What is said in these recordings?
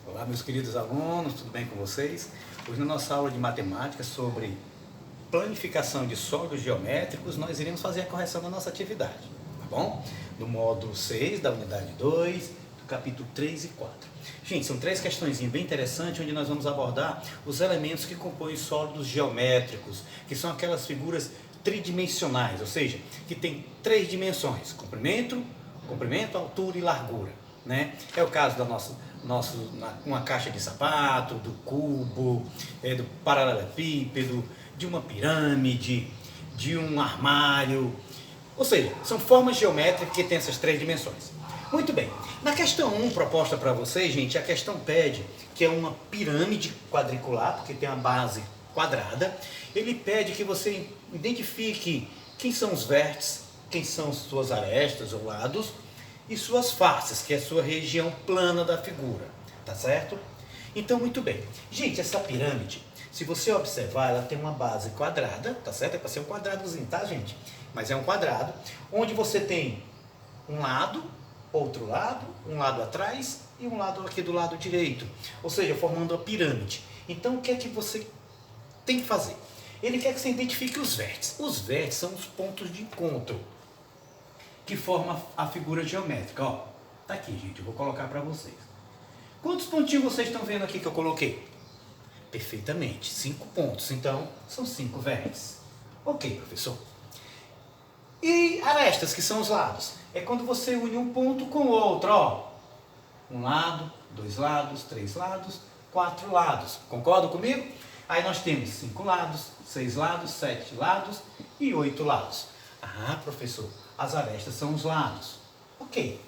Olá, meus queridos alunos, tudo bem com vocês? Hoje na nossa aula de matemática sobre planificação de sólidos geométricos, nós iremos fazer a correção da nossa atividade, tá bom? Do módulo 6, da unidade 2, do capítulo 3 e 4. Gente, são três questões bem interessantes, onde nós vamos abordar os elementos que compõem sólidos geométricos, que são aquelas figuras tridimensionais, ou seja, que tem três dimensões: comprimento, altura e largura, né? É o caso da uma caixa de sapato, do cubo, do paralelepípedo, de uma pirâmide, de um armário. Ou seja, são formas geométricas que têm essas três dimensões. Muito bem. Na questão 1 proposta para vocês, gente, a questão pede que é uma pirâmide quadricular, porque tem uma base quadrada. Ele pede que você identifique quem são os vértices, quem são suas arestas ou lados, e suas faces, que é a sua região plana da figura, tá certo? Então, muito bem. Gente, essa pirâmide, se você observar, ela tem uma base quadrada, tá certo? É para ser um quadradozinho, tá, gente? Mas é um quadrado, onde você tem um lado, outro lado, um lado atrás e um lado aqui do lado direito. Ou seja, formando a pirâmide. Então, o que é que você tem que fazer? Ele quer que você identifique os vértices. Os vértices são os pontos de encontro que forma a figura geométrica. Ó, tá aqui, gente, eu vou colocar para vocês. Quantos pontinhos vocês estão vendo aqui que eu coloquei? Perfeitamente, 5 pontos. Então, são 5 vértices. Ok, professor. E arestas, que são os lados? É quando você une um ponto com o outro, ó. Um lado, 2 lados, 3 lados, 4 lados. Concordam comigo? Aí nós temos 5 lados, 6 lados, 7 lados e 8 lados. Ah, professor, as arestas são os lados. Ok.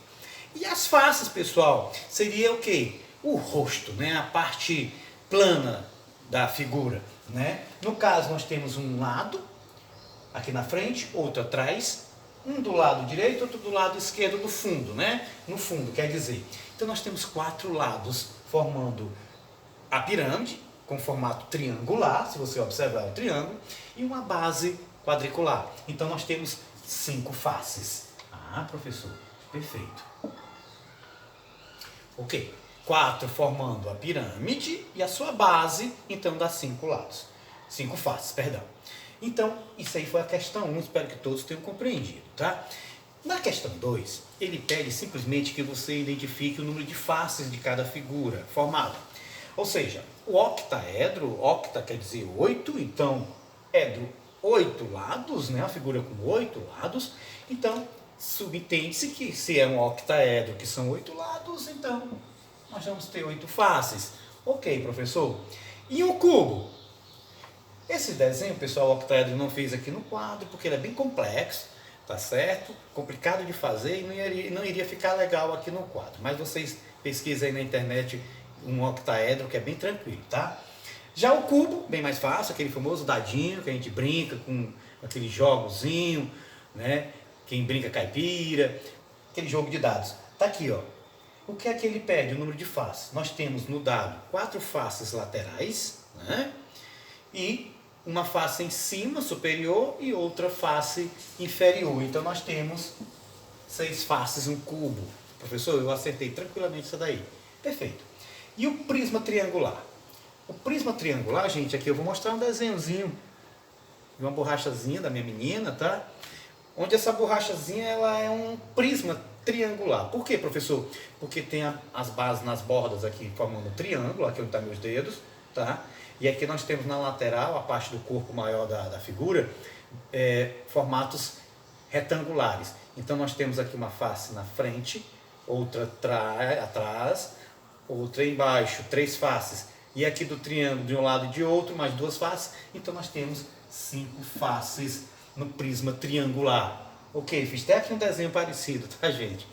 E as faces, pessoal, seria o quê? O rosto, né? A parte plana da figura, né? No caso, nós temos um lado aqui na frente, outro atrás, um do lado direito, outro do lado esquerdo do fundo, né? No fundo, quer dizer. Então, nós temos 4 lados formando a pirâmide, com formato triangular, se você observar o triângulo, e uma base quadricular. Então, nós temos 5 faces. Ah, professor, perfeito. Ok. 4 formando a pirâmide e a sua base, então dá 5 lados. 5 faces, perdão. Então, isso aí foi a questão 1, espero que todos tenham compreendido, tá? Na questão 2, ele pede simplesmente que você identifique o número de faces de cada figura formada. Ou seja, o octaedro, octa quer dizer 8, então, edro, 8 lados, né? A figura com 8 lados. Então, subentende-se que se é um octaedro que são 8 lados, então nós vamos ter 8 faces. Ok, professor. E um cubo? Esse desenho, pessoal, o octaedro não fez aqui no quadro, porque ele é bem complexo, tá certo? Complicado de fazer e não iria ficar legal aqui no quadro. Mas vocês pesquisem aí na internet um octaedro que é bem tranquilo, tá? Já o cubo, bem mais fácil, aquele famoso dadinho que a gente brinca com aquele jogozinho, né? Quem brinca caipira, aquele jogo de dados. Tá aqui, ó. O que é que ele pede? O número de faces. Nós temos no dado 4 faces laterais, né? E uma face em cima, superior, e outra face inferior. Então nós temos 6 faces, um cubo. Professor, eu acertei tranquilamente isso daí. Perfeito. E o prisma triangular? O prisma triangular, gente, aqui eu vou mostrar um desenhozinho de uma borrachazinha da minha menina, tá? Onde essa borrachazinha ela é um prisma triangular. Por quê, professor? Porque tem as bases nas bordas aqui formando um triângulo, aqui onde estão meus dedos, tá? E aqui nós temos na lateral, a parte do corpo maior da figura, formatos retangulares. Então nós temos aqui uma face na frente, outra atrás, outra embaixo, 3 faces. E aqui do triângulo de um lado e de outro, mais 2 faces. Então nós temos 5 faces no prisma triangular. Ok, fiz até aqui um desenho parecido, tá, gente?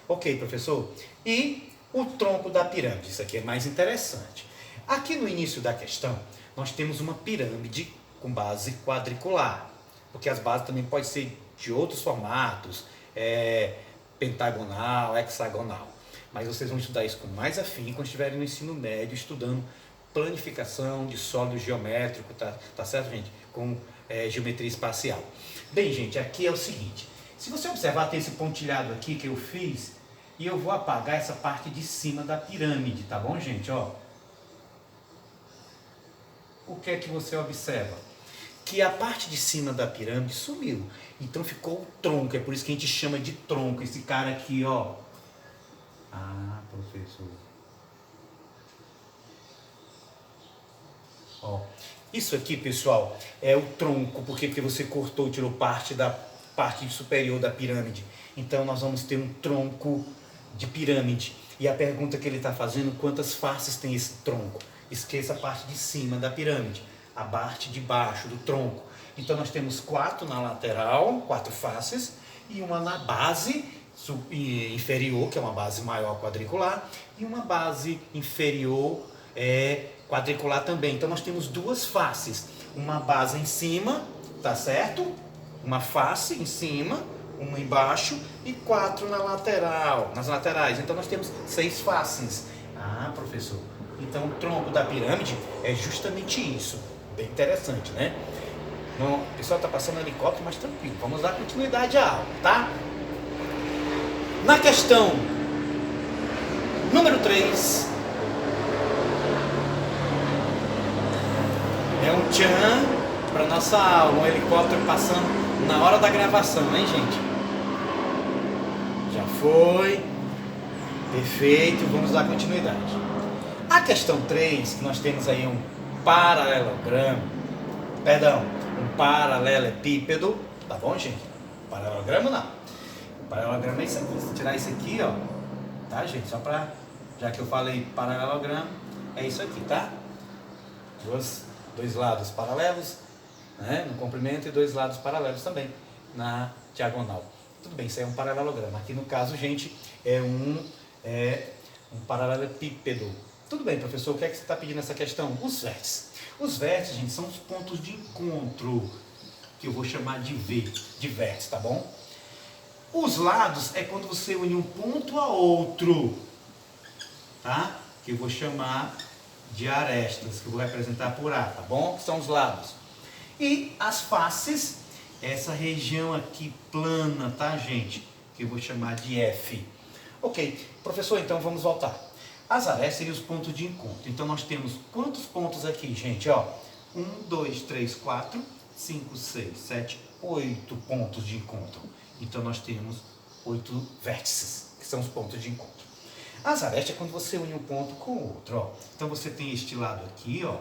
Ok, professor. E o tronco da pirâmide, isso aqui é mais interessante. Aqui no início da questão, nós temos uma pirâmide com base quadricular, porque as bases também podem ser de outros formatos, pentagonal, hexagonal. Mas vocês vão estudar isso com mais afinco quando estiverem no ensino médio, estudando planificação de sólido geométrico, tá certo, gente? Com geometria espacial. Bem, gente, aqui é o seguinte. Se você observar, tem esse pontilhado aqui que eu fiz E eu vou apagar essa parte de cima da pirâmide, tá bom, gente? Ó. O que é que você observa? Que a parte de cima da pirâmide sumiu. Então ficou o tronco, é por isso que a gente chama de tronco. Esse cara aqui, ó. Ah, professor. Ó. Isso aqui, pessoal, é o tronco. Por quê? Porque você cortou, tirou parte da parte superior da pirâmide. Então nós vamos ter um tronco de pirâmide. E a pergunta que ele está fazendo, quantas faces tem esse tronco? Esqueça a parte de cima da pirâmide, a parte de baixo do tronco. Então nós temos 4 na lateral, 4 faces, e uma na base inferior, que é uma base maior quadricular, e uma base inferior quadricular também. Então nós temos 2 faces, uma base em cima, tá certo? Uma face em cima, uma embaixo e 4 na lateral, nas laterais. Então nós temos 6 faces. Ah, professor. Então o tronco da pirâmide é justamente isso. Bem interessante, né? Não, o pessoal está passando helicóptero, mas tranquilo. Vamos dar continuidade à aula, tá? Na questão número 3, é um tchan para nossa aula, um helicóptero passando na hora da gravação, hein, gente? Já foi. Perfeito, vamos dar continuidade. A questão 3, que nós temos aí um paralelepípedo, tá bom, gente? Paralelogramo não. Paralelogramo é isso aqui. Se tirar isso aqui, ó, tá, gente? Só pra, já que eu falei paralelogramo, é isso aqui, tá? Dois lados paralelos, né, no comprimento, e 2 lados paralelos também na diagonal. Tudo bem, isso aí é um paralelogramo. Aqui no caso, gente, é um paralelepípedo. Tudo bem, professor, o que é que você está pedindo nessa questão? Os vértices. Os vértices, gente, são os pontos de encontro, que eu vou chamar de vértice, tá bom? Os lados é quando você une um ponto a outro, tá? Que eu vou chamar de arestas, que eu vou representar por A, tá bom? Que são os lados. E as faces, essa região aqui plana, tá, gente? Que eu vou chamar de F. Ok, professor, então vamos voltar. As arestas seriam os pontos de encontro. Então nós temos quantos pontos aqui, gente? Ó, 1, 2, 3, 4, 5, 6, 7, 8 pontos de encontro. Então nós temos 8 vértices, que são os pontos de encontro. As arestas é quando você une um ponto com o outro, ó. Então você tem este lado aqui, ó,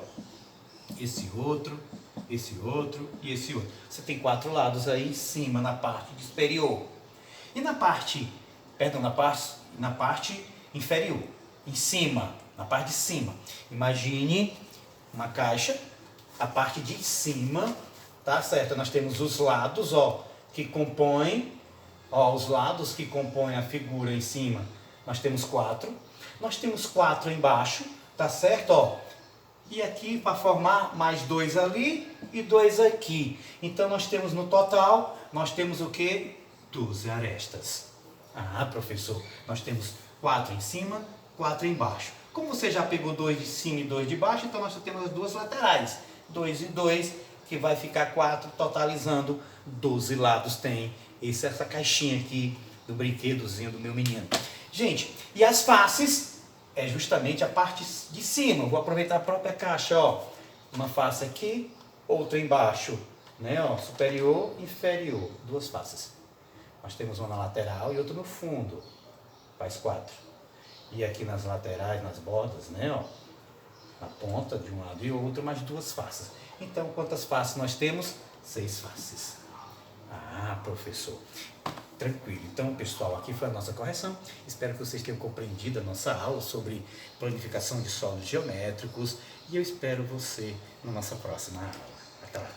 esse outro e esse outro. Você tem 4 lados aí em cima, na parte superior. E na parte inferior, em cima, na parte de cima. Imagine uma caixa, a parte de cima, tá certo? Nós temos os lados, ó, que compõem, ó, os lados que compõem a figura em cima. Nós temos 4. Nós temos 4 embaixo, tá certo? Ó. E aqui para formar mais 2 ali e 2 aqui. Então nós temos no total, nós temos o que? 12 arestas. Ah, professor, nós temos 4 em cima, 4 embaixo. Como você já pegou 2 de cima e 2 de baixo, então nós só temos as 2 laterais. 2 e 2, que vai ficar 4, totalizando 12 lados. Tem essa caixinha aqui do brinquedozinho do meu menino. Gente, e as faces é justamente a parte de cima. Vou aproveitar a própria caixa, ó. Uma face aqui, outra embaixo, né, ó, superior, inferior, 2 faces. Nós temos uma na lateral e outra no fundo, faz 4. E aqui nas laterais, nas bordas, né, ó, na ponta de um lado e outro, mais 2 faces. Então, quantas faces nós temos? 6 faces. Ah, professor. Tranquilo. Então, pessoal, aqui foi a nossa correção. Espero que vocês tenham compreendido a nossa aula sobre planificação de sólidos geométricos. E eu espero você na nossa próxima aula.